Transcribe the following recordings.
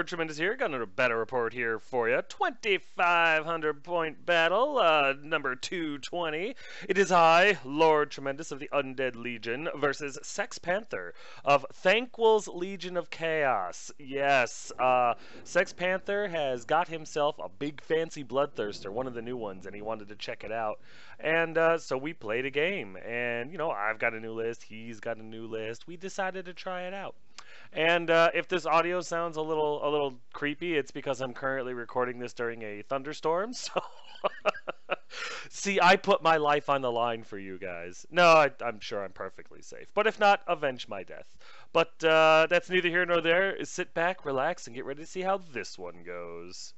Lord Tremendous here, got a battle report here for you. 2,500 point battle, number 220. It is I, Lord Tremendous of the Undead Legion, versus Sex Panther of Thanquil's Legion of Chaos. Yes, Sex Panther has got himself a big fancy bloodthirster, one of the new ones, and he wanted to check it out. And so we played a game, and you know, I've got a new list, he's got a new list. We decided to try it out. And if this audio sounds a little creepy, it's because I'm currently recording this during a thunderstorm. So, see, I put my life on the line for you guys. No, I'm sure I'm perfectly safe. But if not, avenge my death. But that's neither here nor there. Sit back, relax, and get ready to see how this one goes.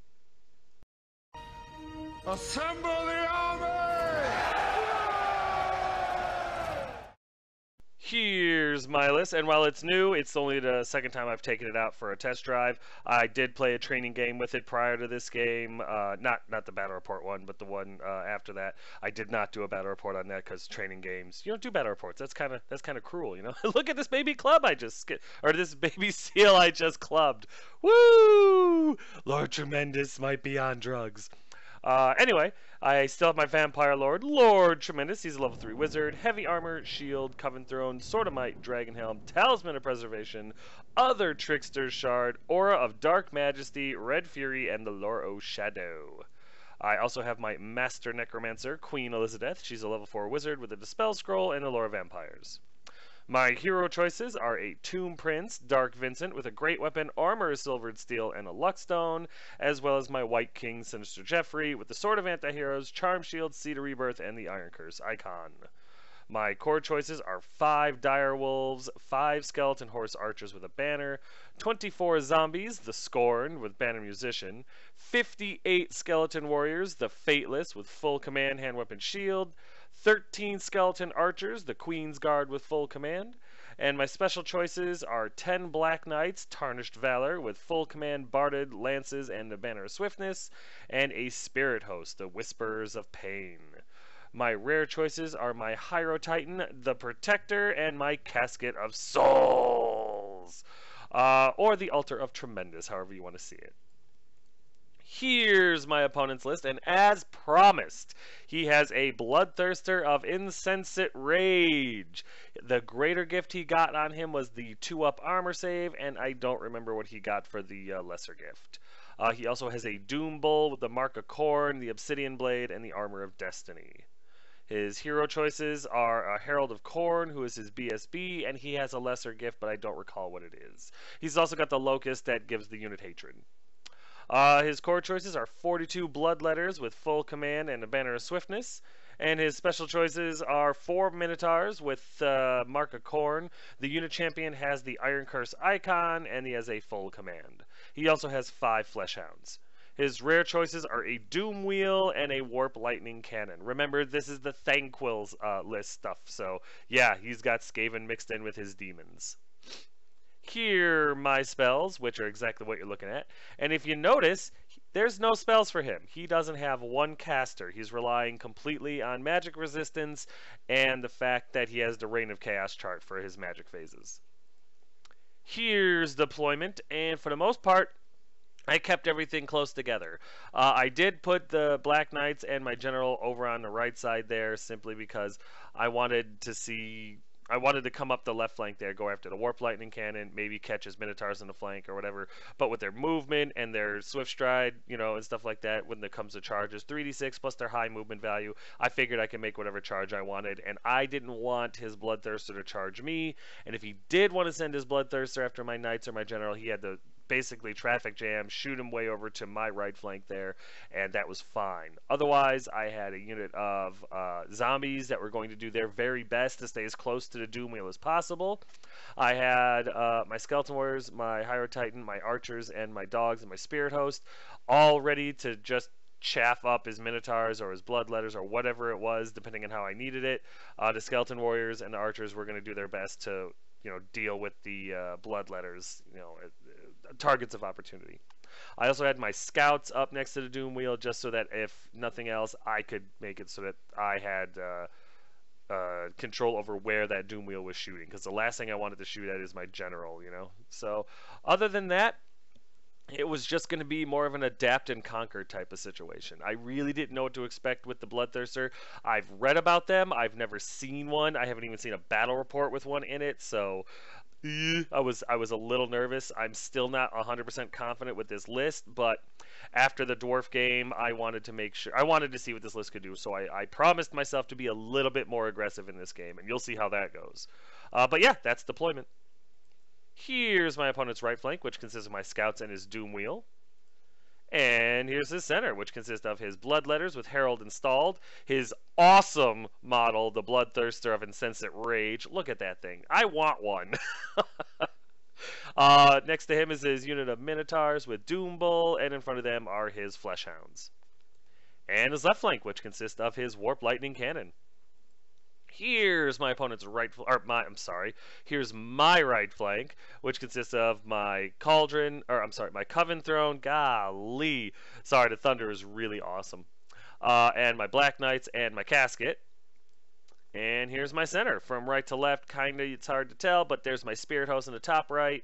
Assemble the army! Here's my list, and while it's new, it's only the second time I've taken it out for a test drive. I did play a training game with it prior to this game, not the battle report one, but the one after that. I did not do a battle report on that because training games, you don't do battle reports. That's kind of cruel, you know. Look at this baby club this baby seal I just clubbed. Woo! Lord Tremendous might be on drugs. Anyway, I still have my Vampire Lord, Lord Tremendous. He's a level 3 wizard, heavy armor, shield, coven throne, sword of might, dragon helm, talisman of preservation, other trickster's shard, aura of dark majesty, red fury, and the lore o' shadow. I also have my master necromancer, Queen Elizabeth. She's a level 4 wizard with a dispel scroll and a lore of vampires. My hero choices are a Tomb Prince, Dark Vincent, with a great weapon, armor, silvered steel, and a luckstone, as well as my White King, Sinister Jeffrey, with the Sword of Antiheroes, Charm Shield, Seed of Rebirth, and the Iron Curse icon. My core choices are 5 Dire Wolves, 5 Skeleton Horse Archers with a banner, 24 Zombies, the Scorned with Banner Musician, 58 Skeleton Warriors, the Fateless with full command, hand weapon, shield, 13 Skeleton Archers, the Queen's Guard with full command, and my special choices are 10 Black Knights, Tarnished Valor with full command, Barded, Lances, and the Banner of Swiftness, and a Spirit Host, the Whisperers of Pain. My rare choices are my Hyro Titan, the Protector, and my Casket of Souls, or the Altar of Tremendous, however you want to see it. Here's my opponent's list, and as promised, he has a Bloodthirster of Insensate Rage. The greater gift he got on him was the 2-up armor save, and I don't remember what he got for the lesser gift. He also has a Doom Bull with the Mark of Khorne, the Obsidian Blade, and the Armor of Destiny. His hero choices are a Herald of Khorne, who is his BSB, and he has a lesser gift, but I don't recall what it is. He's also got the Locust that gives the unit hatred. His core choices are 42 Bloodletters with full command and a Banner of Swiftness. And his special choices are 4 Minotaurs with Mark of Khorne. The unit champion has the Iron Curse icon, and he has a full command. He also has 5 Fleshhounds. His rare choices are a Doom Wheel and a Warp Lightning Cannon. Remember, this is the Thanquil's list stuff, so yeah, he's got Skaven mixed in with his demons. Here are my spells, which are exactly what you're looking at. And if you notice, there's no spells for him. He doesn't have one caster. He's relying completely on magic resistance and the fact that he has the Reign of Chaos chart for his magic phases. Here's deployment, and for the most part, I kept everything close together. I did put the Black Knights and my general over on the right side there simply because I wanted to come up the left flank there, go after the Warp Lightning Cannon, maybe catch his Minotaurs in the flank or whatever. But with their movement and their Swift Stride, you know, and stuff like that, when it comes to charges, 3d6 plus their high movement value, I figured I could make whatever charge I wanted. And I didn't want his Bloodthirster to charge me. And if he did want to send his Bloodthirster after my Knights or my General, he had to basically traffic jam, shoot him way over to my right flank there, and that was fine. Otherwise, I had a unit of zombies that were going to do their very best to stay as close to the Doom Wheel as possible. I had my Skeleton Warriors, my Hyro Titan, my Archers, and my Dogs, and my Spirit Host, all ready to just chaff up his Minotaurs or his Bloodletters or whatever it was, depending on how I needed it. The Skeleton Warriors and the Archers were going to do their best to, you know, deal with the Bloodletters, you know, targets of opportunity. I also had my Scouts up next to the Doom Wheel just so that if nothing else, I could make it so that I had control over where that Doom Wheel was shooting, because the last thing I wanted to shoot at is my General, you know. So other than that, it was just going to be more of an adapt and conquer type of situation. I really didn't know what to expect with the Bloodthirster. I've read about them. I've never seen one. I haven't even seen a battle report with one in it, so I was a little nervous. I'm still not 100% confident with this list, but after the dwarf game, I wanted to make sure I wanted to see what this list could do. So I promised myself to be a little bit more aggressive in this game, and you'll see how that goes. But yeah, that's deployment. Here's my opponent's right flank, which consists of my scouts and his doom wheel. And here's his center, which consists of his bloodletters with Herald installed, his awesome model, the Bloodthirster of Insensate Rage. Look at that thing. I want one. Next to him is his unit of Minotaurs with Doom Bull, and in front of them are his Fleshhounds. And his left flank, which consists of his Warp Lightning Cannon. Here's my opponent's here's my right flank, which consists of my my Coven Throne. Golly, sorry, the thunder is really awesome. And my Black Knights and my Casket. And here's my center. From right to left, kinda it's hard to tell, but there's my Spirit Host in the top right.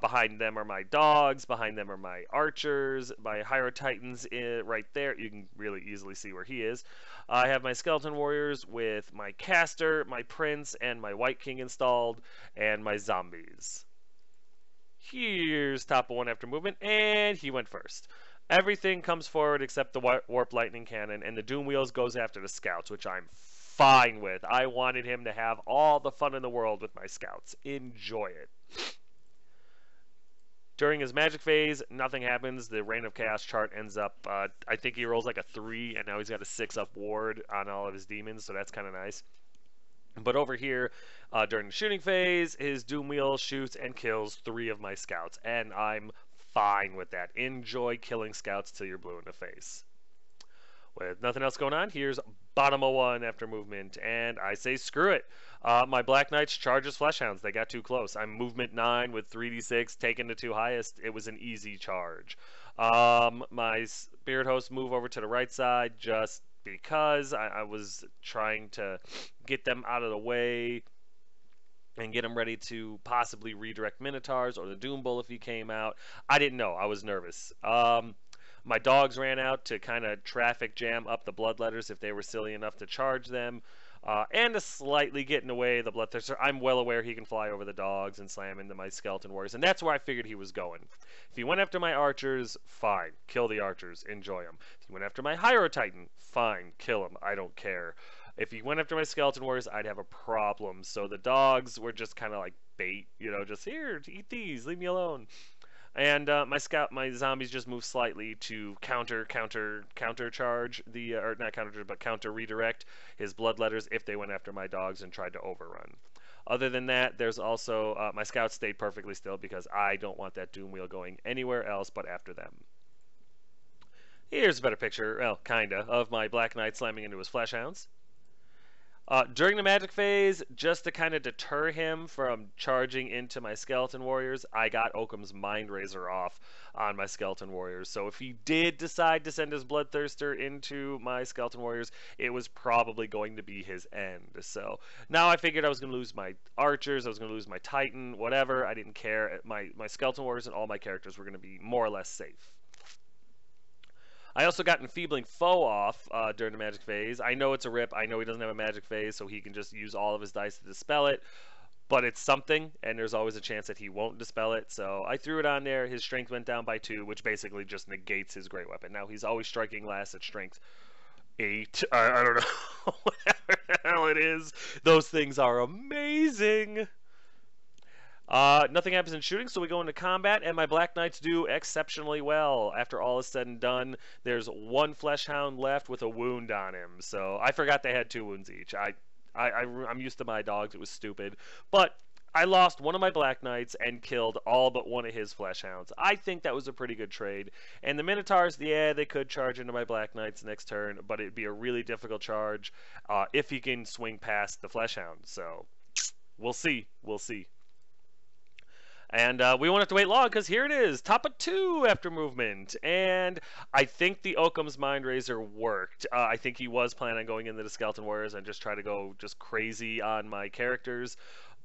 Behind them are my dogs. Behind them are my archers. My Hydro Titans right there. You can really easily see where he is. I have my Skeleton Warriors with my Caster, my Prince, and my White King installed, and my zombies. Here's top of one after movement, and he went first. Everything comes forward except the Warp Lightning Cannon, and the Doom Wheels goes after the Scouts, which I'm fine with. I wanted him to have all the fun in the world with my Scouts. Enjoy it. During his magic phase, nothing happens. The Reign of Chaos chart ends up, I think he rolls like a 3, and now he's got a 6-up ward on all of his demons, so that's kind of nice. But over here, during the shooting phase, his Doom Wheel shoots and kills 3 of my Scouts, and I'm fine with that. Enjoy killing Scouts till you're blue in the face. With nothing else going on, here's bottom of one after movement, and I say screw it. My Black Knights charges Fleshhounds. They got too close. I'm movement 9 with 3d6, taking the 2 highest. It was an easy charge. My Spirit Hosts move over to the right side just because I was trying to get them out of the way and get them ready to possibly redirect Minotaurs or the Doom Bull if he came out. I didn't know. I was nervous. My dogs ran out to kind of traffic jam up the Bloodletters if they were silly enough to charge them. And to slightly get in the way of the Bloodthirster. I'm well aware he can fly over the dogs and slam into my Skeleton Warriors, and that's where I figured he was going. If he went after my archers, fine. Kill the archers. Enjoy them. If he went after my Hydro Titan, fine. Kill him. I don't care. If he went after my Skeleton Warriors, I'd have a problem. So the dogs were just kind of like bait, you know, just here, eat these, leave me alone. And my zombies just move slightly to counter charge the, or not counter, but counter redirect his Bloodletters if they went after my dogs and tried to overrun. Other than that, there's also, my scouts stayed perfectly still because I don't want that Doom Wheel going anywhere else but after them. Here's a better picture, well, kinda, of my Black Knight slamming into his Fleshhounds. During the magic phase, just to kind of deter him from charging into my Skeleton Warriors, I got Occam's Mind Razor off on my Skeleton Warriors. So if he did decide to send his Bloodthirster into my Skeleton Warriors, it was probably going to be his end. So now I figured I was going to lose my Archers, I was going to lose my Titan, whatever. I didn't care. My Skeleton Warriors and all my characters were going to be more or less safe. I also got Enfeebling Foe off during the magic phase. I know it's a rip. I know he doesn't have a magic phase, so he can just use all of his dice to dispel it. But it's something, and there's always a chance that he won't dispel it. So I threw it on there. His strength went down by 2, which basically just negates his great weapon. Now he's always striking last at strength 8. I don't know. Whatever the hell it is. Those things are amazing. Nothing happens in shooting, so we go into combat, and my Black Knights do exceptionally well. After all is said and done, there's 1 Fleshhound left with a wound on him. So I forgot they had 2 wounds each. I'm used to my dogs. It was stupid. But I lost 1 of my Black Knights and killed all but 1 of his Fleshhounds. I think that was a pretty good trade. And the Minotaurs, yeah, they could charge into my Black Knights next turn, but it'd be a really difficult charge if he can swing past the Fleshhound. So we'll see. We'll see. And we won't have to wait long because here it is, top of 2 after movement. And I think the Occam's Mind Razor worked. I think he was planning on going into the Skeleton Warriors and just try to go just crazy on my characters.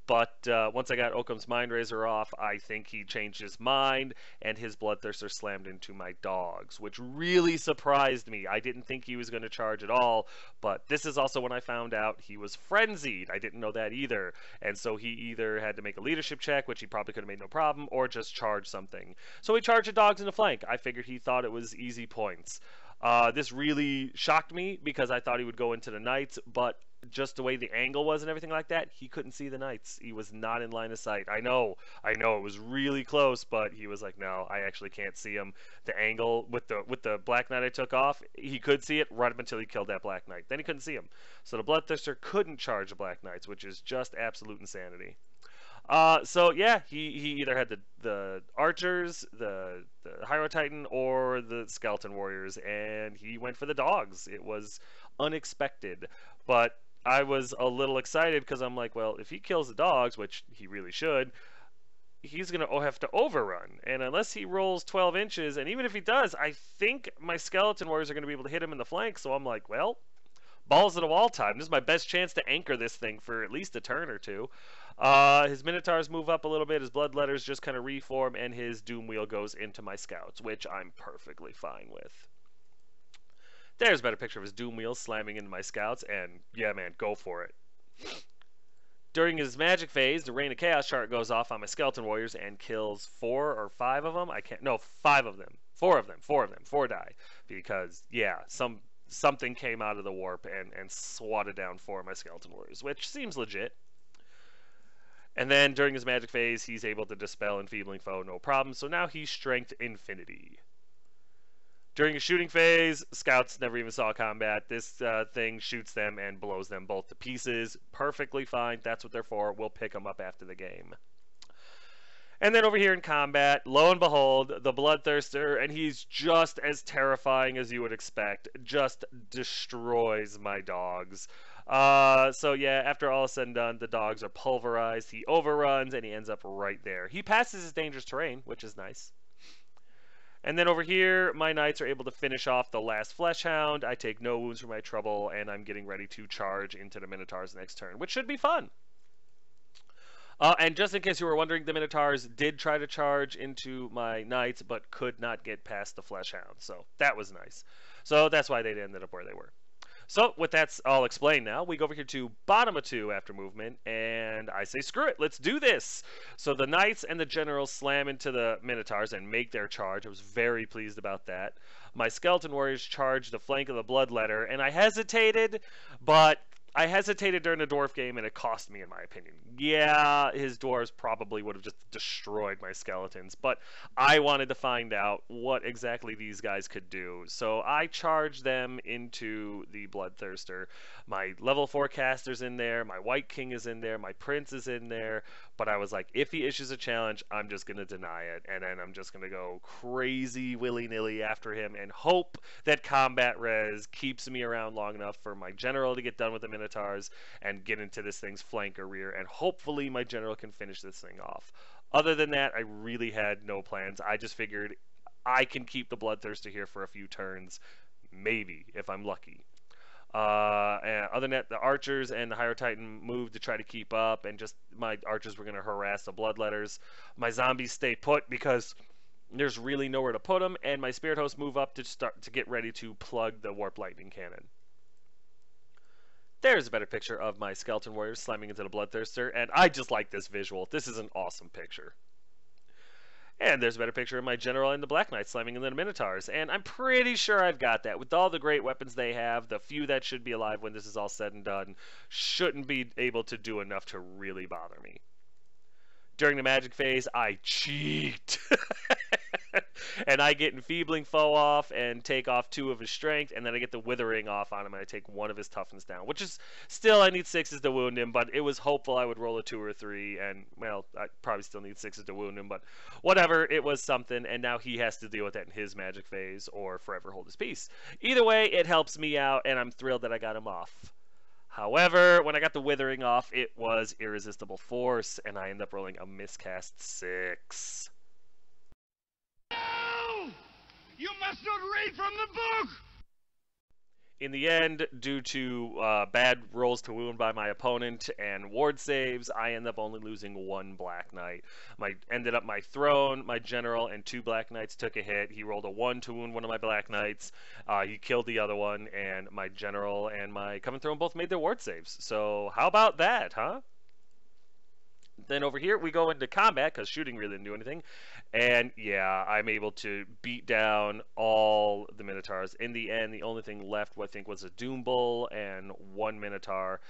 But once I got Occam's Mind Razor off, I think he changed his mind, and his Bloodthirster slammed into my dogs, which really surprised me. I didn't think he was going to charge at all, but this is also when I found out he was frenzied. I didn't know that either, and so he either had to make a leadership check, which he probably could have made no problem, or just charge something. So he charged the dogs in the flank. I figured he thought it was easy points. This really shocked me because I thought he would go into the knights, but just the way the angle was and everything like that, he couldn't see the knights. He was not in line of sight. I know, it was really close, but he was like, no, I actually can't see him. The angle with the Black Knight I took off, he could see it right up until he killed that Black Knight. Then he couldn't see him. So the Bloodthirster couldn't charge the Black Knights, which is just absolute insanity. So yeah, he either had the archers, the Hydro Titan, or the skeleton warriors, and he went for the dogs. It was unexpected, but I was a little excited because I'm like, well, if he kills the dogs, which he really should, he's going to have to overrun. And unless he rolls 12 inches, and even if he does, I think my skeleton warriors are going to be able to hit him in the flank. So I'm like, well, balls to the wall time. This is my best chance to anchor this thing for at least a turn or two. His Minotaurs move up a little bit, his Bloodletters just kind of reform, and his Doom Wheel goes into my scouts, which I'm perfectly fine with. There's a better picture of his Doom Wheel slamming into my scouts, and yeah, man, go for it. During his magic phase, the Reign of Chaos chart goes off on my Skeleton Warriors and kills 4 or 5 of them. No, 5 of them. 4 of them. 4 die. Because, yeah, something came out of the warp and swatted down 4 of my Skeleton Warriors, which seems legit. And then during his magic phase, he's able to dispel Enfeebling Foe, no problem. So now he's Strength Infinity. During his shooting phase, scouts never even saw combat. This thing shoots them and blows them both to pieces. Perfectly fine. That's what they're for. We'll pick them up after the game. And then over here in combat, lo and behold, the Bloodthirster, and he's just as terrifying as you would expect, just destroys my dogs. So yeah, after all is said and done, the dogs are pulverized. He overruns, and he ends up right there. He passes his dangerous terrain, which is nice. And then over here, my knights are able to finish off the last Fleshhound. I take no wounds for my trouble, and I'm getting ready to charge into the Minotaurs next turn, which should be fun. And just in case you were wondering, the Minotaurs did try to charge into my knights, but could not get past the Fleshhound. So that was nice. So that's why they ended up where they were. So with that all explained now, we go over here to bottom of 2 after movement, and I say screw it, let's do this. So the Knights and the Generals slam into the Minotaurs and make their charge. I was very pleased about that. My Skeleton Warriors charge the flank of the Bloodletter, and I hesitated, but I hesitated during the Dwarf game, and it cost me, in my opinion. Yeah, his Dwarves probably would have just destroyed my Skeletons, but I wanted to find out what exactly these guys could do. So I charged them into the Bloodthirster. My level 4 caster's in there, my White King is in there, my Prince is in there, but I was like, if he issues a challenge, I'm just going to deny it, and then I'm just going to go crazy willy-nilly after him and hope that combat res keeps me around long enough for my General to get done with the Minotaurs and get into this thing's flank or rear, and hopefully my General can finish this thing off. Other than that, I really had no plans. I just figured I can keep the Bloodthirster here for a few turns, maybe, if I'm lucky. And other than that, the archers and the Hydro Titan moved to try to keep up, and just my archers were going to harass the Bloodletters. My zombies stay put because there's really nowhere to put them, and my Spirit Hosts move up to get ready to plug the Warp Lightning Cannon. There's a better picture of my Skeleton Warriors slamming into the Bloodthirster, and I just like this visual. This is an awesome picture. And there's a better picture of my General and the Black Knight slamming into the Minotaurs, and I'm pretty sure I've got that. With all the great weapons they have, the few that should be alive when this is all said and done shouldn't be able to do enough to really bother me. During the magic phase, I cheat. And I get Enfeebling Foe off and take off 2 of his strength, and then I get the Withering off on him, and I take 1 of his toughness down, which is still, I need 6s to wound him, but it was hopeful I would roll a 2 or 3, and, well, I probably still need 6s to wound him, but whatever, it was something, and now he has to deal with that in his magic phase or forever hold his peace. Either way, it helps me out, and I'm thrilled that I got him off. However, when I got the Withering off, it was Irresistible Force, and I end up rolling a miscast 6. No! You must not read from the book! In the end, due to bad rolls to wound by my opponent and ward saves, I end up only losing 1 Black Knight. My throne, my general, and 2 Black Knights took a hit. He rolled a 1 to wound one of my Black Knights. He killed the other one, and my general and my Coven Throne both made their ward saves. So how about that, huh? Then over here we go into combat because shooting really didn't do anything, and yeah, I'm able to beat down all the Minotaurs. In the end, the only thing left I think was a Doom Bull and 1 Minotaur.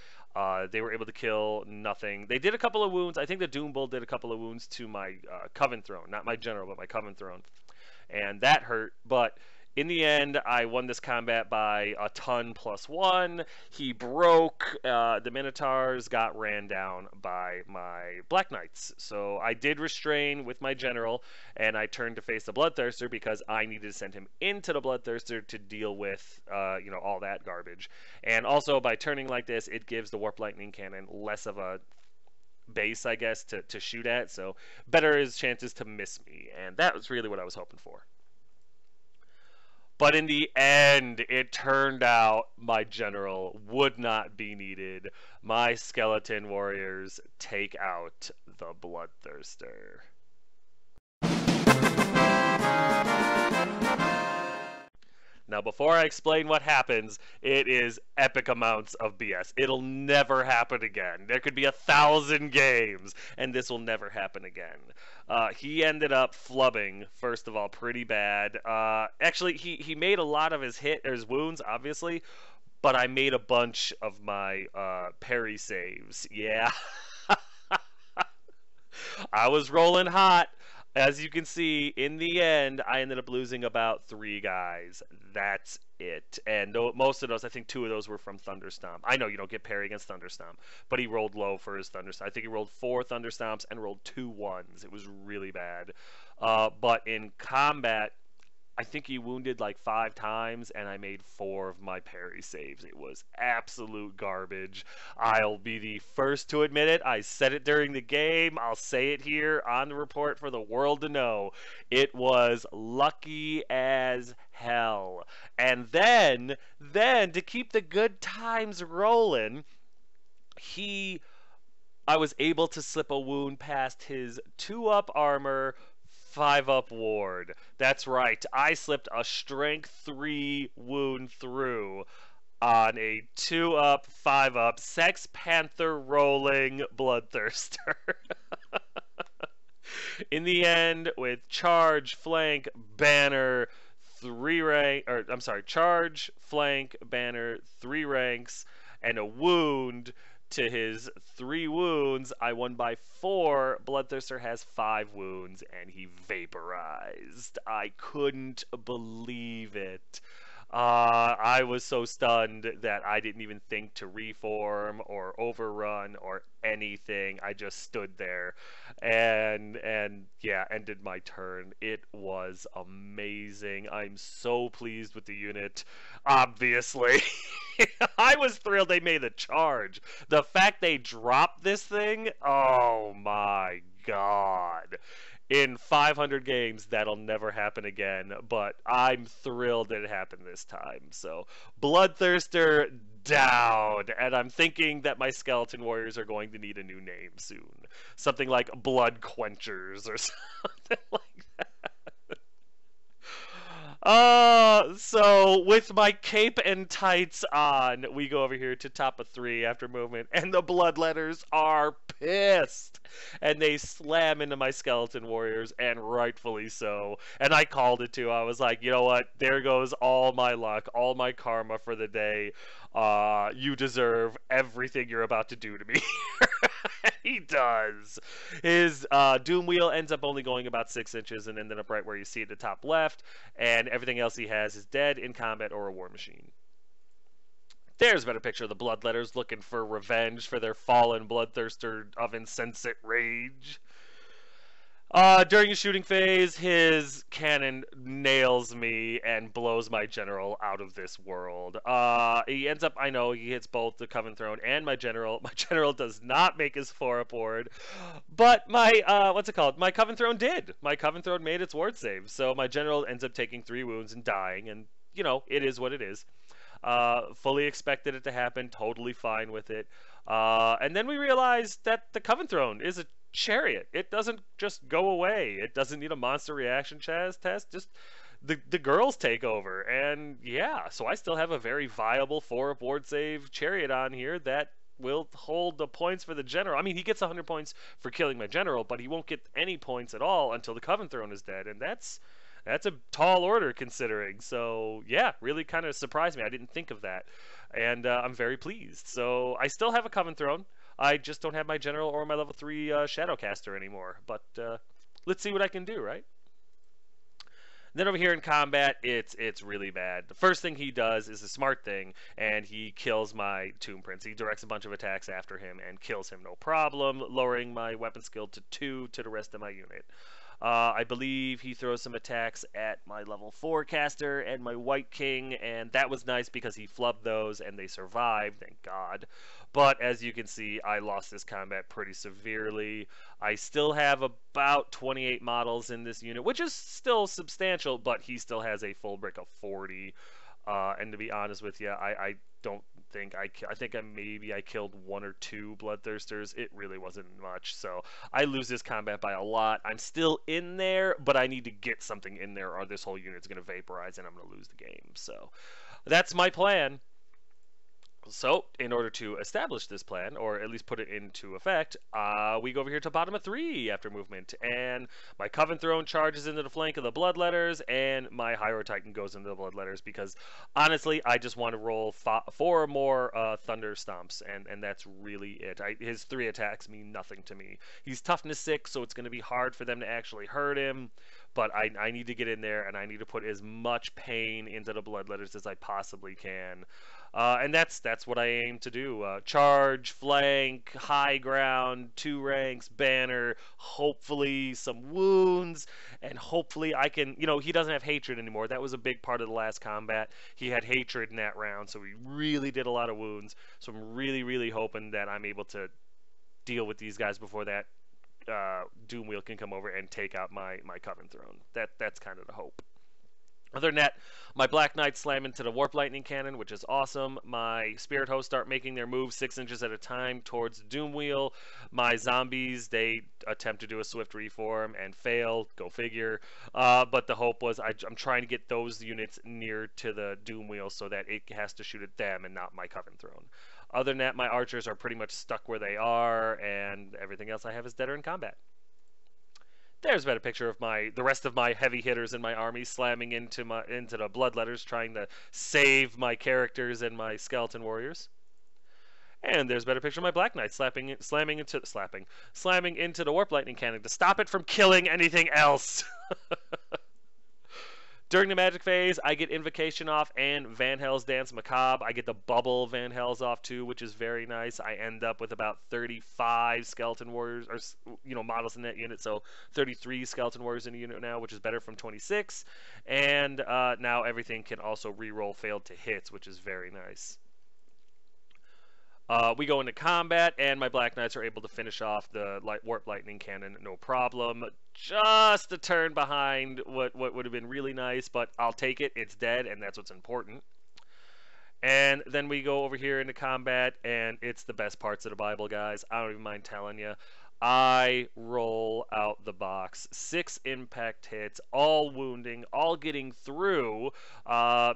They were able to kill nothing. They did a couple of wounds. I think the Doom Bull did a couple of wounds to my Coven Throne, not my general, but my Coven Throne, and that hurt. But in the end, I won this combat by a ton +1. He broke. The Minotaurs got ran down by my Black Knights. So I did restrain with my general, and I turned to face the Bloodthirster because I needed to send him into the Bloodthirster to deal with, all that garbage. And also, by turning like this, it gives the Warp Lightning Cannon less of a base, I guess, to shoot at. So better his chances to miss me. And that was really what I was hoping for. But in the end, it turned out my general would not be needed. My skeleton warriors take out the Bloodthirster. Now, before I explain what happens, it is epic amounts of BS. It'll never happen again. There could be 1,000 games, and this will never happen again. He ended up flubbing, first of all, pretty bad. Actually, he made a lot of his wounds, obviously, but I made a bunch of my parry saves. Yeah. I was rolling hot. As you can see, in the end, I ended up losing about 3 guys. That's it. And most of those, I think 2 of those were from Thunderstomp. I know you don't get parry against Thunderstomp, but he rolled low for his Thunderstomp. I think he rolled 4 Thunderstomps and rolled 2 1s. It was really bad. But in combat, I think he wounded like 5 times, and I made 4 of my parry saves. It was absolute garbage. I'll be the first to admit it. I said it during the game. I'll say it here on the report for the world to know. It was lucky as hell. And then to keep the good times rolling, I was able to slip a wound past his 2-up armor, 5-up ward. That's right, I slipped a strength 3 wound through on a 2-up, 5-up Sex Panther rolling Bloodthirster. In the end, with charge, flank, banner, charge, flank, banner, 3 ranks, and a wound to his 3 wounds, I won by 4. Bloodthirster has 5 wounds, and he vaporized. I couldn't believe it. I was so stunned that I didn't even think to reform or overrun or anything. I just stood there and yeah, ended my turn. It was amazing. I'm so pleased with the unit. Obviously. I was thrilled they made the charge. The fact they dropped this thing, oh my god. In 500 games, that'll never happen again, but I'm thrilled that it happened this time. So, Bloodthirster down, and I'm thinking that my Skeleton Warriors are going to need a new name soon. Something like Blood Quenchers or something like that. So with my cape and tights on, we go over here to top of 3 after movement, and the Bloodletters are pissed, and they slam into my Skeleton Warriors, and rightfully so. And I called it too. I was like, you know what? There goes all my luck, all my karma for the day. You deserve everything you're about to do to me. He does. His Doom Wheel ends up only going about 6 inches and ended up right where you see at the top left, and everything else he has is dead, in combat, or a war machine. There's a better picture of the Bloodletters looking for revenge for their fallen Bloodthirster of insensate rage. During the shooting phase, his cannon nails me and blows my general out of this world. He ends up, I know, he hits both the Coven Throne and my general. My general does not make his 4-up ward, but my, my Coven Throne did. My Coven Throne made its ward save, so my general ends up taking 3 wounds and dying, and, you know, it is what it is. Fully expected it to happen, totally fine with it. And then we realized that the Coven Throne is a chariot. It doesn't just go away. It doesn't need a monster reaction test. Just the girls take over. And yeah, so I still have a very viable 4 board save chariot on here that will hold the points for the general. I mean, he gets 100 points for killing my general, but he won't get any points at all until the Coven Throne is dead, and that's a tall order considering. So yeah, really kind of surprised me. I didn't think of that, and I'm very pleased. So I still have a Coven Throne. I just don't have my general or my level 3 Shadowcaster anymore. But let's see what I can do, right? Then over here in combat, it's really bad. The first thing he does is a smart thing, and he kills my Tomb Prince. He directs a bunch of attacks after him and kills him no problem, lowering my weapon skill to 2 to the rest of my unit. I believe he throws some attacks at my level 4 caster and my White King, and that was nice because he flubbed those and they survived, thank God. But as you can see, I lost this combat pretty severely. I still have about 28 models in this unit, which is still substantial, but he still has a full brick of 40. And to be honest with you, I don't think I think I killed 1 or 2 bloodthirsters. It really wasn't much, so I lose this combat by a lot. I'm still in there, but I need to get something in there, or this whole unit's going to vaporize and I'm going to lose the game. So that's my plan. So, in order to establish this plan, or at least put it into effect, we go over here to bottom of 3 after movement, and my Coven Throne charges into the flank of the Bloodletters, and my Hydro Titan goes into the Bloodletters, because, honestly, I just want to roll 4 more Thunder Stomps, and that's really it. His 3 attacks mean nothing to me. He's toughness 6, so it's going to be hard for them to actually hurt him, but I need to get in there, and I need to put as much pain into the Bloodletters as I possibly can. And that's what I aim to do. Charge, flank, high ground, 2 ranks, banner, hopefully some wounds, and hopefully I can, he doesn't have hatred anymore. That was a big part of the last combat. He had hatred in that round, so he really did a lot of wounds. So I'm really, really hoping that I'm able to deal with these guys before that Doom Wheel can come over and take out my Coven Throne. That's kind of the hope. Other than that, my Black Knights slam into the Warp Lightning Cannon, which is awesome. My Spirit Hosts start making their moves 6 inches at a time towards the Doom Wheel. My Zombies, they attempt to do a Swift Reform and fail, go figure. But the hope was I'm trying to get those units near to the Doom Wheel so that it has to shoot at them and not my Coven Throne. Other than that, my Archers are pretty much stuck where they are, and everything else I have is dead or in combat. There's a better picture of the rest of my heavy hitters in my army slamming into the Bloodletters, trying to save my characters and my skeleton warriors. And there's a better picture of my Black Knight slamming into the Warp Lightning Cannon to stop it from killing anything else. During the magic phase, I get Invocation off and Van Hell's Dance Macabre. I get the bubble Van Hell's off too, which is very nice. I end up with about 35 skeleton warriors, or models in that unit, so 33 skeleton warriors in the unit now, which is better from 26. And now everything can also re-roll failed to hits, which is very nice. We go into combat, and my Black Knights are able to finish off the Warp Lightning Cannon, no problem. Just a turn behind what would have been really nice, but I'll take it. It's dead, and that's what's important. And then we go over here into combat, and it's the best parts of the Bible, guys. I don't even mind telling you. I roll out the box. 6 impact hits, all wounding, all getting through,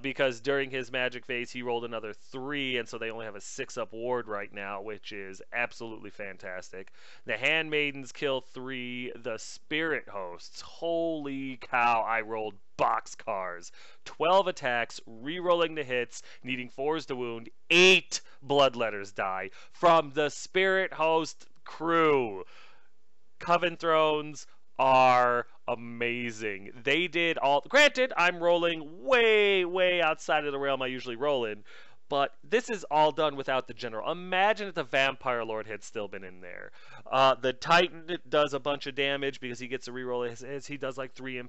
because during his magic phase he rolled another 3, and so they only have a 6-up ward right now, which is absolutely fantastic. The Handmaidens kill 3, the Spirit Hosts, holy cow, I rolled boxcars. 12 attacks, re-rolling the hits, needing 4s to wound, 8 Bloodletters die from the Spirit Host crew. Coven Thrones are amazing. They did all. Granted, I'm rolling way outside of the realm I usually roll in, But this is all done without the general. Imagine if the Vampire Lord had still been in there. The Titan does a bunch of damage because he gets a reroll. He does like three,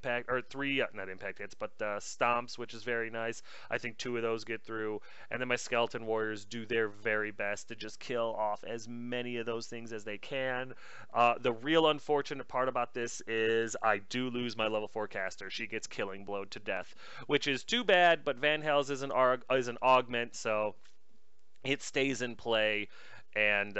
not impact hits, but stomps, which is very nice. I think 2 of those get through. And then my Skeleton Warriors do their very best to just kill off as many of those things as they can. The real unfortunate part about this is I do lose my level 4 caster. She gets Killing Blow to death, which is too bad, but Van Hels is an augment, so it stays in play. And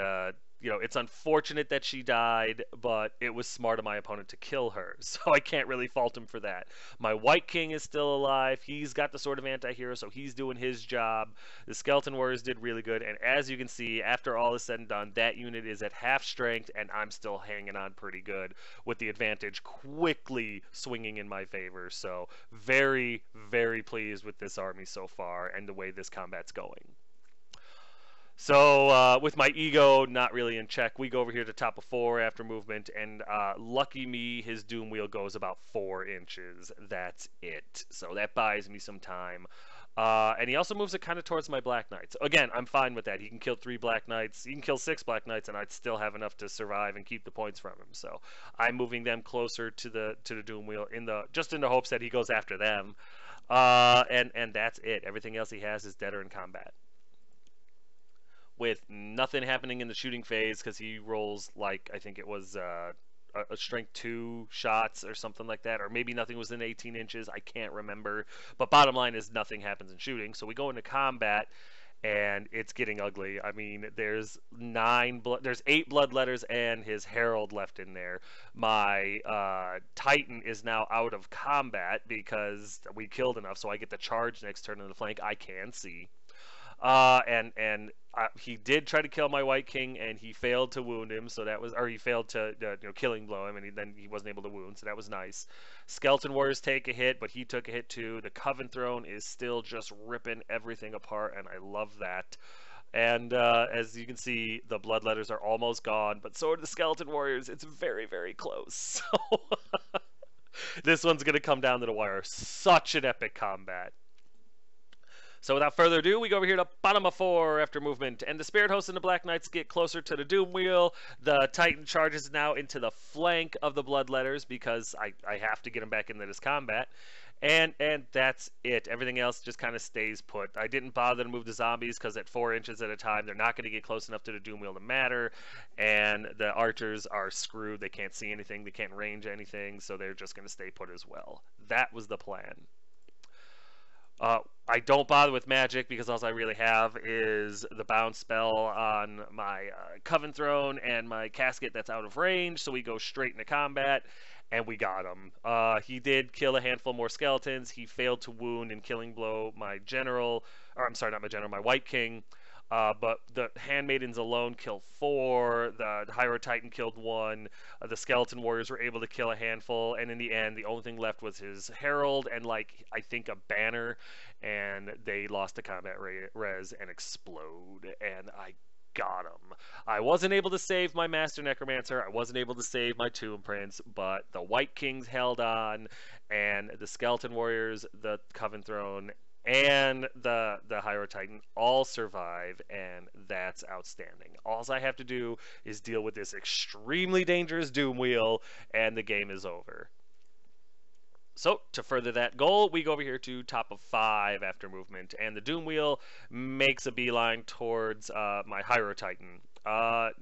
it's unfortunate that she died, but it was smart of my opponent to kill her, so I can't really fault him for that. My White King is still alive. He's got the Sword of Anti-Hero, so he's doing his job. The Skeleton Warriors did really good, and as you can see, after all is said and done, that unit is at half strength, and I'm still hanging on pretty good, with the advantage quickly swinging in my favor. So very, very pleased with this army so far and the way this combat's going. So with my ego not really in check, we go over here to top of 4 after movement, and lucky me, his Doom Wheel goes about 4 inches. That's it. So that buys me some time. And he also moves it kind of towards my Black Knights. Again, I'm fine with that. He can kill 3 Black Knights. He can kill 6 Black Knights, and I'd still have enough to survive and keep the points from him. So I'm moving them closer to the Doom Wheel just in the hopes that he goes after them. And that's it. Everything else he has is deader in combat, with nothing happening in the shooting phase because he rolls like, I think it was a strength 2 shots or something like that, or maybe nothing was in 18 inches. I can't remember. But bottom line is nothing happens in shooting. So we go into combat, and it's getting ugly. I mean, there's 8 blood letters and his Herald left in there. My Titan is now out of combat because we killed enough, so I get the charge next turn in the flank. I can see. He did try to kill my White King, and he failed to wound him. So that was, or he failed to Killing Blow him, and then he wasn't able to wound. So that was nice. Skeleton Warriors take a hit, but he took a hit too. The Coven Throne is still just ripping everything apart, and I love that. And as you can see, the Bloodletters are almost gone, but so are the Skeleton Warriors. It's very, very close. So this one's gonna come down to the wire. Such an epic combat. So without further ado, we go over here to bottom of 4 after movement, and the Spirit Host and the Black Knights get closer to the Doom Wheel. The Titan charges now into the flank of the Bloodletters because I have to get him back into this combat. And that's it. Everything else just kind of stays put. I didn't bother to move the zombies because at 4 inches at a time, they're not going to get close enough to the Doom Wheel to matter. And the archers are screwed. They can't see anything. They can't range anything, so they're just going to stay put as well. That was the plan. I don't bother with magic because all I really have is the bounce spell on my Coven Throne and my casket that's out of range, so we go straight into combat, and we got him. He did kill a handful more skeletons. He failed to wound and Killing Blow my general, or I'm sorry, not my general, my White King. But the Handmaidens alone killed 4, the Hydro Titan killed 1, the Skeleton Warriors were able to kill a handful, and in the end, the only thing left was his Herald and, like, I think a banner, and they lost the combat res and explode, and I got him. I wasn't able to save my Master Necromancer, I wasn't able to save my Tomb Prince, but the White Kings held on, and the Skeleton Warriors, the Coven Throne, and the Hydro Titan all survive, and that's outstanding. All I have to do is deal with this extremely dangerous Doom Wheel, and the game is over. So, to further that goal, we go over here to top of 5 after movement, and the Doom Wheel makes a beeline towards my Hydro Titan.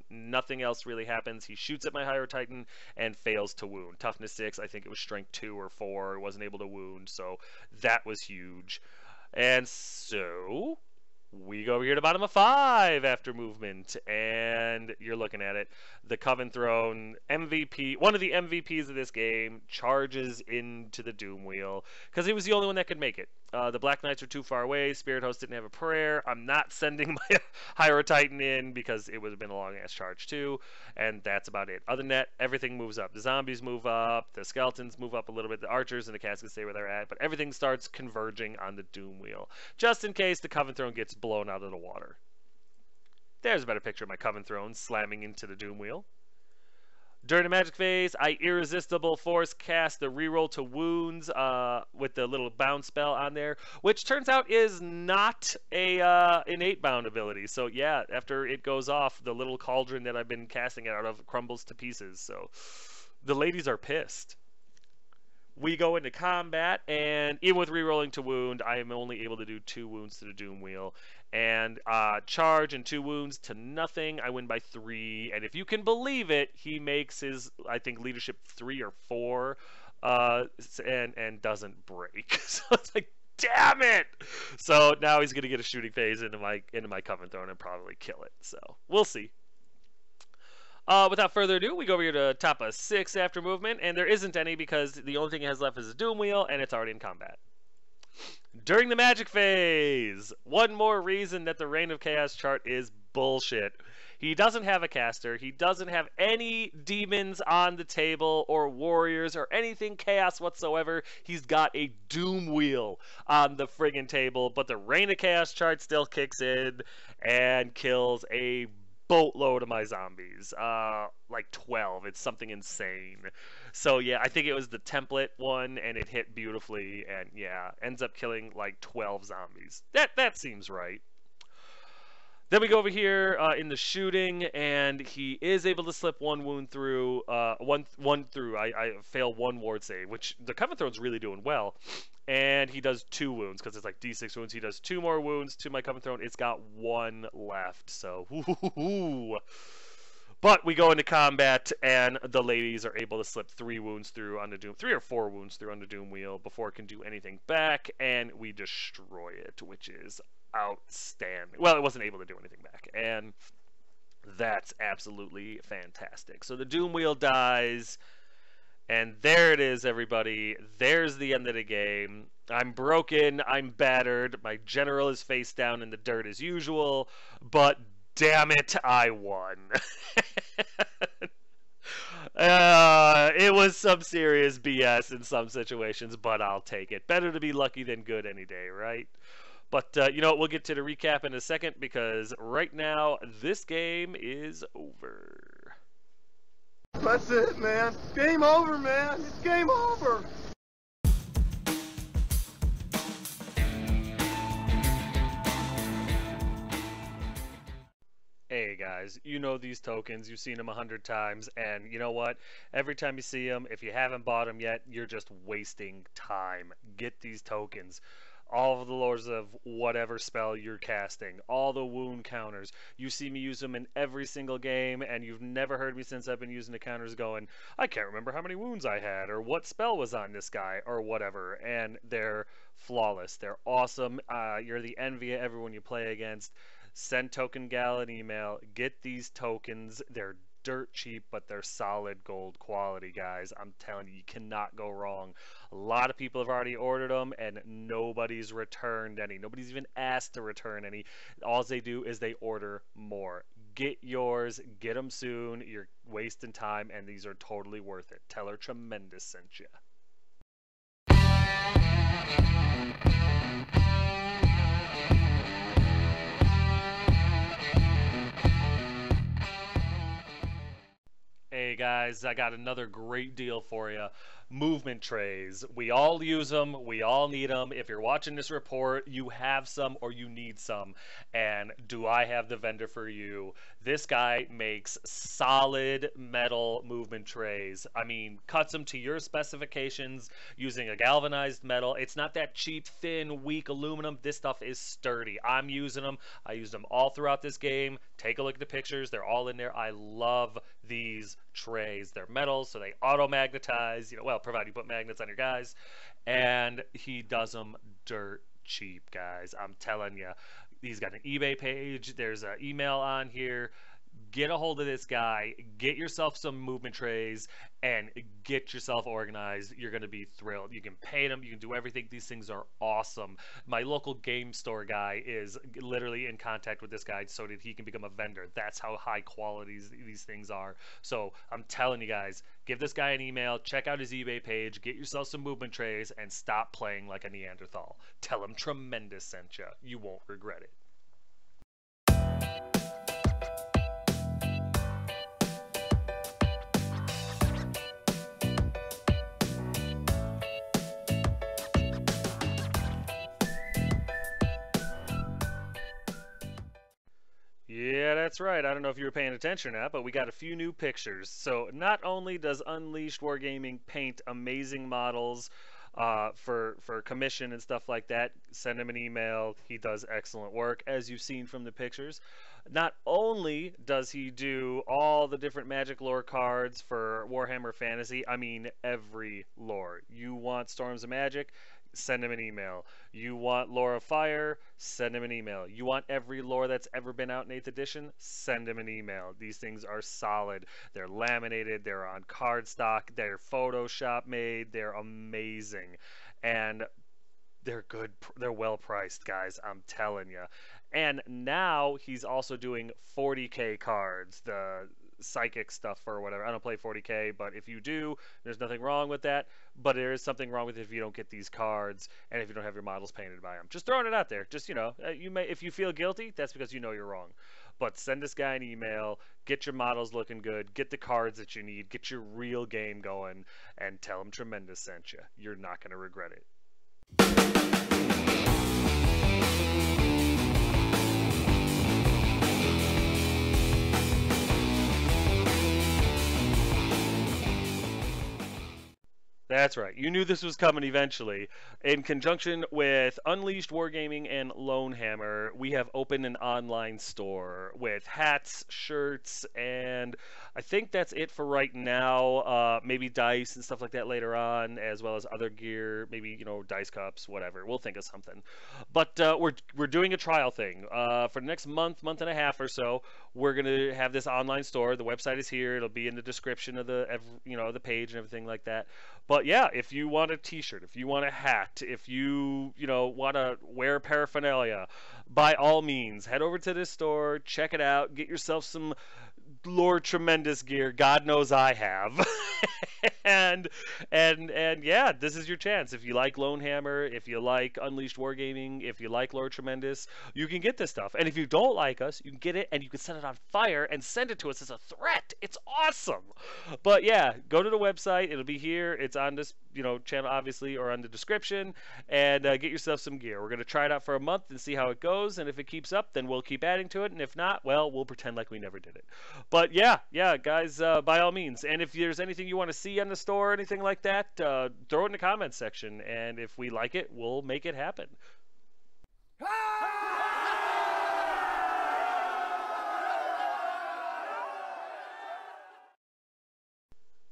Nothing else really happens. He shoots at my Hydro Titan and fails to wound. Toughness 6, I think it was strength 2 or 4, wasn't able to wound, so that was huge. And so we go over here to bottom of 5 after movement, and you're looking at it. The Coven Throne MVP, one of the MVPs of this game, charges into the Doom Wheel because he was the only one that could make it. The Black Knights are too far away. Spirit Host didn't have a prayer. I'm not sending my Hydro Titan in because it would have been a long-ass charge too, and that's about it. Other than that, everything moves up. The zombies move up, the skeletons move up a little bit, the archers and the caskets stay where they're at, but everything starts converging on the Doom Wheel, just in case the Coven Throne gets blown out of the water. There's a better picture of my Coven Throne slamming into the Doom Wheel. During the magic phase, I irresistible force cast the reroll to wounds with the little bound spell on there, which turns out is not a innate bound ability. So yeah, after it goes off, the little cauldron that I've been casting it out of crumbles to pieces. So the ladies are pissed. We go into combat, and even with rerolling to wound, I am only able to do 2 wounds to the Doom Wheel. And charge and 2 wounds to nothing, I win by 3. And if you can believe it, he makes his, I think, leadership 3 or 4, and doesn't break. So it's like, damn it! So now he's gonna get a shooting phase into my Coven Throne and probably kill it. So we'll see. Without further ado, we go over here to top of 6 after movement, and there isn't any because the only thing it has left is a Doom Wheel, and it's already in combat. During the magic phase, one more reason that the Reign of Chaos chart is bullshit. He doesn't have a caster, he doesn't have any demons on the table, or warriors, or anything chaos whatsoever. He's got a Doom Wheel on the friggin' table, but the Reign of Chaos chart still kicks in and kills a boatload of my zombies, like 12. It's something insane. So yeah, I think it was the template one, and it hit beautifully, and yeah, ends up killing like 12 zombies. That seems right. Then we go over here in the shooting, and he is able to slip 1 wound through, one through. I fail 1 ward save, which the Coven Throne's really doing well. And he does 2 wounds, because it's like D6 wounds. He does 2 more wounds to my Coven Throne. It's got 1 left, so But we go into combat, and the ladies are able to slip 3 wounds through on the Doom, 3 or 4 wounds through on the Doom Wheel before it can do anything back, and we destroy it, which is outstanding. Well, it wasn't able to do anything back, and that's absolutely fantastic. So the Doom Wheel dies, and there it is, everybody. There's the end of the game. I'm broken, I'm battered, my general is face down in the dirt as usual, but damn it, I won. It was some serious BS in some situations, but I'll take it. Better to be lucky than good any day, right? But, you know what, we'll get to the recap in a second, because right now, this game is over. That's it, man. Game over, man. It's game over. Hey guys, you know these tokens, you've seen them 100 times, and you know what? Every time you see them, if you haven't bought them yet, you're just wasting time. Get these tokens. All of the lords of whatever spell you're casting, all the wound counters. You see me use them in every single game, and you've never heard me since I've been using the counters going, I can't remember how many wounds I had, or what spell was on this guy, or whatever. And they're flawless. They're awesome. You're the envy of everyone you play against. Send Token Gal an email. Get these tokens. They're dirt cheap, but they're solid gold quality, guys. I'm telling you, you cannot go wrong. A lot of people have already ordered them, and nobody's returned any. Nobody's even asked to return any. All they do is they order more. Get yours. Get them soon. You're wasting time, and these are totally worth it. Tell her Tremendous sent you. Hey guys, I got another great deal for you. Movement trays. We all use them. We all need them. If you're watching this report, you have some or you need some. And do I have the vendor for you? This guy makes solid metal movement trays. I mean, cuts them to your specifications using a galvanized metal. It's not that cheap, thin, weak aluminum. This stuff is sturdy. I'm using them. I used them all throughout this game. Take a look at the pictures. They're all in there. I love these trays. They're metal, so they auto-magnetize. Well, provided you put magnets on your guys. And he does them dirt cheap, guys. I'm telling you. He's got an eBay page. There's an email on here. Get a hold of this guy. Get yourself some movement trays and get yourself organized. You're going to be thrilled. You can paint them. You can do everything. These things are awesome. My local game store guy is literally in contact with this guy so that he can become a vendor. That's how high quality these things are. So I'm telling you guys, give this guy an email. Check out his eBay page. Get yourself some movement trays and stop playing like a Neanderthal. Tell him Tremendous sent you. You won't regret it. That's right. I don't know if you were paying attention or not, but we got a few new pictures. So not only does Unleashed Wargaming paint amazing models for commission and stuff like that, send him an email. He does excellent work, as you've seen from the pictures. Not only does he do all the different Magic lore cards for Warhammer Fantasy, I mean every lore. You want Storms of Magic? Send him an email. You want Lore of Fire? Send him an email. You want every lore that's ever been out in 8th edition? Send him an email. These things are solid. They're laminated. They're on cardstock. They're Photoshop made. They're amazing. And they're good. They're well priced, guys. I'm telling you. And now he's also doing 40K cards. The psychic stuff or whatever. I don't play 40K, but if you do, there's nothing wrong with that. But there is something wrong with it if you don't get these cards and if you don't have your models painted by them. Just throwing it out there. Just, you know, you may, if you feel guilty, that's because you know you're wrong. But send this guy an email, get your models looking good, get the cards that you need, get your real game going, and tell him Tremendous sent you. You're not going to regret it. That's right. You knew this was coming eventually. In conjunction with Unleashed Wargaming and Lonehammer, we have opened an online store with hats, shirts, and I think that's it for right now. Maybe dice and stuff like that later on, as well as other gear, maybe, you know, dice cups, whatever. We'll think of something. But we're doing a trial thing. For the next month and a half or so, we're going to have this online store. The website is here. It'll be in the description of the page and everything like that. But yeah, if you want a t-shirt, if you want a hat, if you want to wear paraphernalia, by all means, head over to this store, check it out, get yourself some Lord Tremendous gear. God knows I have. and yeah, this is your chance. If you like Lonehammer, if you like Unleashed Wargaming, if you like Lord Tremendous, you can get this stuff. And if you don't like us, you can get it and you can set it on fire and send it to us as a threat. It's awesome. But yeah, go to the website. It'll be here. It's on this channel, obviously, or on the description, and get yourself some gear. We're going to try it out for a month and see how it goes, and if it keeps up, then we'll keep adding to it, and if not, well, we'll pretend like we never did it. But yeah, guys, by all means, and if there's anything you want to see on the store or anything like that, throw it in the comments section, and if we like it, we'll make it happen.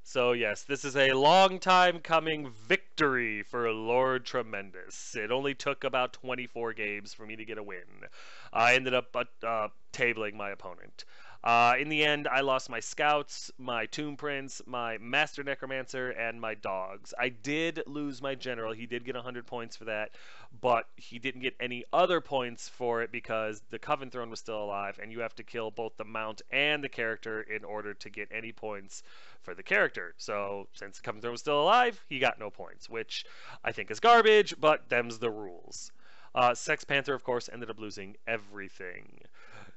So yes, this is a long time coming victory for Lord Tremendous. It only took about 24 games for me to get a win. I ended up tabling my opponent. In the end, I lost my scouts, my tomb prince, my master necromancer, and my dogs. I did lose my general. He did get 100 points for that, but he didn't get any other points for it because the Coven Throne was still alive, and you have to kill both the mount and the character in order to get any points for the character. So since the Coven Throne was still alive, he got no points, which I think is garbage, but them's the rules. Sex Panther, of course, ended up losing everything.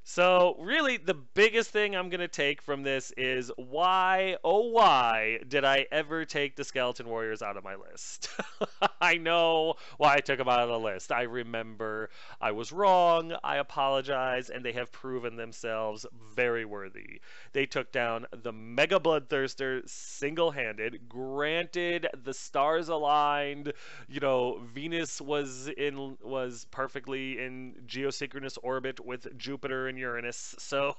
So really, the biggest thing I'm going to take from this is why, oh why, did I ever take the Skeleton Warriors out of my list? I know why I took them out of the list. I remember I was wrong, I apologize, and they have proven themselves very worthy. They took down the Mega Bloodthirster single-handed. Granted, the stars aligned, Venus was perfectly in geosynchronous orbit with Jupiter and Uranus, so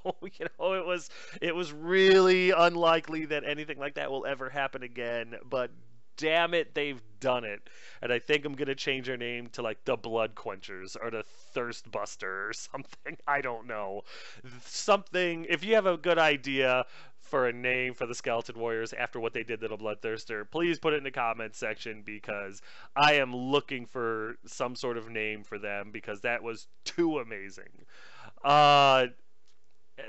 it was really unlikely that anything like that will ever happen again, but damn it, they've done it. And I think I'm gonna change their name to like the Blood Quenchers or the Thirst Buster or something. I don't know, something. If you have a good idea for a name for the Skeleton Warriors after what they did to the Bloodthirster, please put it in the comments section, because I am looking for some sort of name for them, because that was too amazing.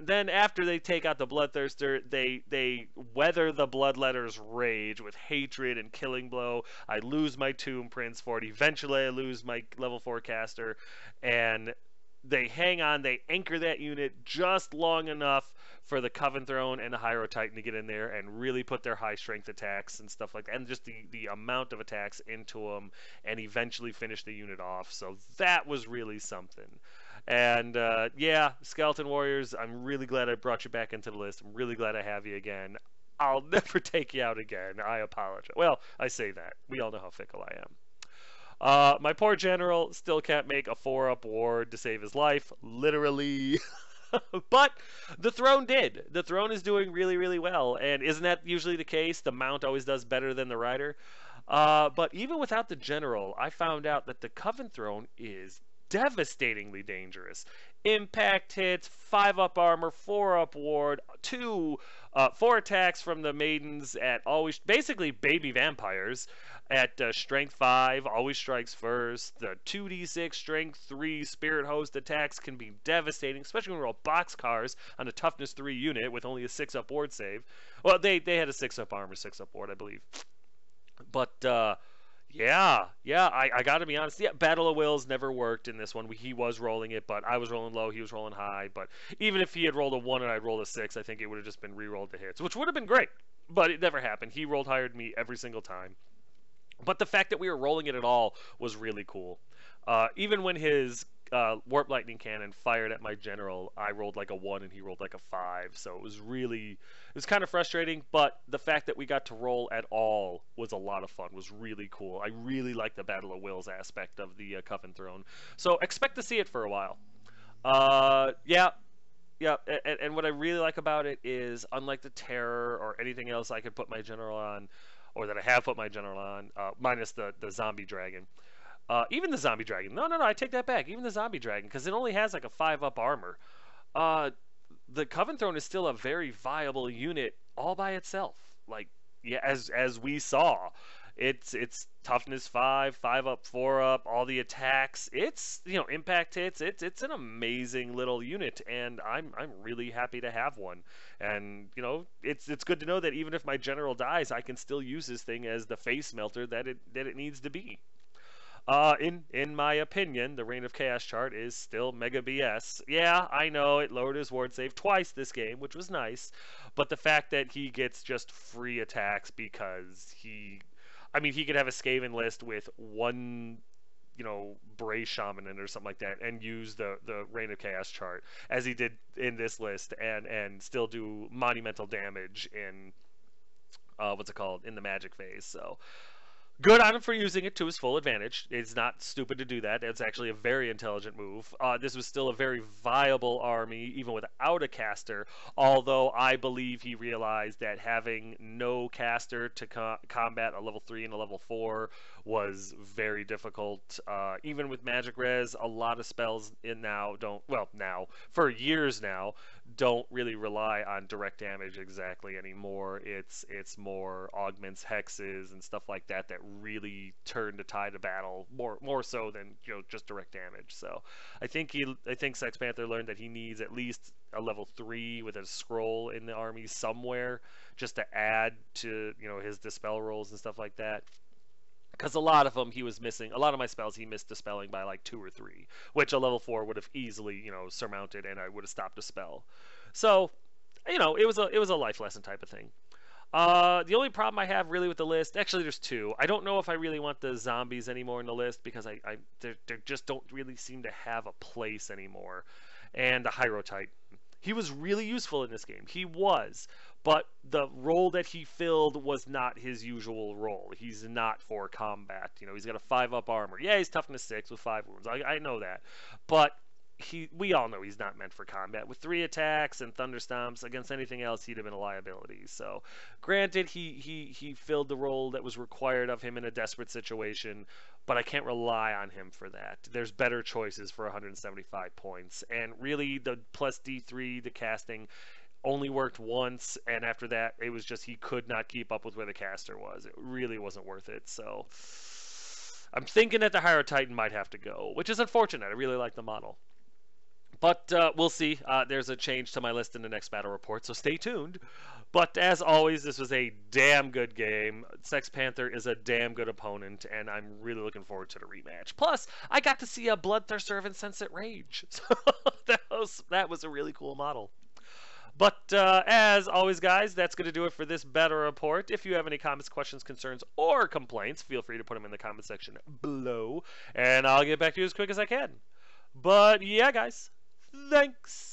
Then after they take out the Bloodthirster, they weather the Bloodletter's rage with hatred and killing blow. I lose my Tomb Prince for it. Eventually I lose my level 4 caster, and they hang on, they anchor that unit just long enough for the Coven Throne and the Hyro Titan to get in there and really put their high strength attacks and stuff like that, and just the amount of attacks into them, and eventually finish the unit off. So that was really something. And yeah, Skeleton Warriors, I'm really glad I brought you back into the list. I'm really glad I have you again. I'll never take you out again. I apologize. Well, I say that. We all know how fickle I am. My poor general still can't make a 4-up ward to save his life, literally. But the throne did. The throne is doing really, really well. And isn't that usually the case? The mount always does better than the rider. But even without the general, I found out that the Coven throne is devastatingly dangerous. Impact hits, 5-up armor, 4-up ward, 4 attacks from the maidens at always, basically baby vampires at strength 5, always strikes first. The 2d6 strength 3 spirit host attacks can be devastating, especially when we roll boxcars on a toughness 3 unit with only a 6-up ward save. Well, they had a 6-up armor, 6-up ward, I believe. But yeah, I gotta be honest. Yeah, Battle of Wills never worked in this one. He was rolling it, but I was rolling low, he was rolling high. But even if he had rolled a 1 and I'd rolled a 6, I think it would have just been re-rolled to hits, which would have been great. But it never happened. He rolled higher than me every single time. But the fact that we were rolling it at all was really cool. Even when his Warp Lightning Cannon fired at my general, I rolled like a 1 and he rolled like a 5. So it was kind of frustrating, but the fact that we got to roll at all was a lot of fun, was really cool. I really like the Battle of Wills aspect of the Coven Throne. So expect to see it for a while. Yeah, and what I really like about it is, unlike the Terror or anything else I could put my general on, or that I have put my general on, minus the Zombie Dragon. Even the Zombie Dragon. No, I take that back. Even the Zombie Dragon, because it only has like a 5-up armor. The Coven Throne is still a very viable unit all by itself. Like, yeah, as we saw, it's toughness 5, 5-up, 4-up, all the attacks. It's, impact hits. It's an amazing little unit, and I'm really happy to have one. And it's good to know that even if my general dies, I can still use this thing as the face melter that it needs to be. In my opinion, the Reign of Chaos chart is still mega BS. Yeah, I know it lowered his ward save twice this game, which was nice, but the fact that he gets just free attacks because he could have a Skaven list with one, Bray Shaman or something like that, and use the Reign of Chaos chart as he did in this list, and still do monumental damage in in the magic phase. So good on him for using it to his full advantage. It's not stupid to do that. It's actually a very intelligent move. This was still a very viable army, even without a caster, although I believe he realized that having no caster to combat a level 3 and a level 4 was very difficult. Even with magic res, a lot of spells for years now, don't really rely on direct damage exactly anymore. It's more augments, hexes, and stuff like that really turn the tide of battle more so than just direct damage. So I think Sex Panther learned that he needs at least a level 3 with a scroll in the army somewhere just to add to his dispel rolls and stuff like that. Because a lot of them he was missing. A lot of my spells he missed dispelling by like 2 or 3, which a level 4 would have easily surmounted, and I would have stopped a spell. So it was a life lesson type of thing. The only problem I have really with the list, actually there's 2. I don't know if I really want the zombies anymore in the list because they just don't really seem to have a place anymore. And the Hyrotite. He was really useful in this game. He was. But the role that he filled was not his usual role. He's not for combat. He's got a 5-up armor. Yeah, he's toughness 6 with 5 wounds. I know that. But we all know he's not meant for combat. With 3 attacks and thunderstomps against anything else, he'd have been a liability. So, granted, he filled the role that was required of him in a desperate situation, but I can't rely on him for that. There's better choices for 175 points. And really, the plus D3, the casting, only worked once, and after that, it was just he could not keep up with where the caster was. It really wasn't worth it. So, I'm thinking that the Hyrotite might have to go, which is unfortunate. I really like the model. But we'll see. There's a change to my list in the next battle report, so stay tuned. But as always, this was a damn good game. Sex Panther is a damn good opponent, and I'm really looking forward to the rematch. Plus, I got to see a Bloodthirster of Insensate Rage. So that was a really cool model. But as always, guys, that's going to do it for this battle report. If you have any comments, questions, concerns, or complaints, feel free to put them in the comment section below, and I'll get back to you as quick as I can. But yeah, guys, thanks.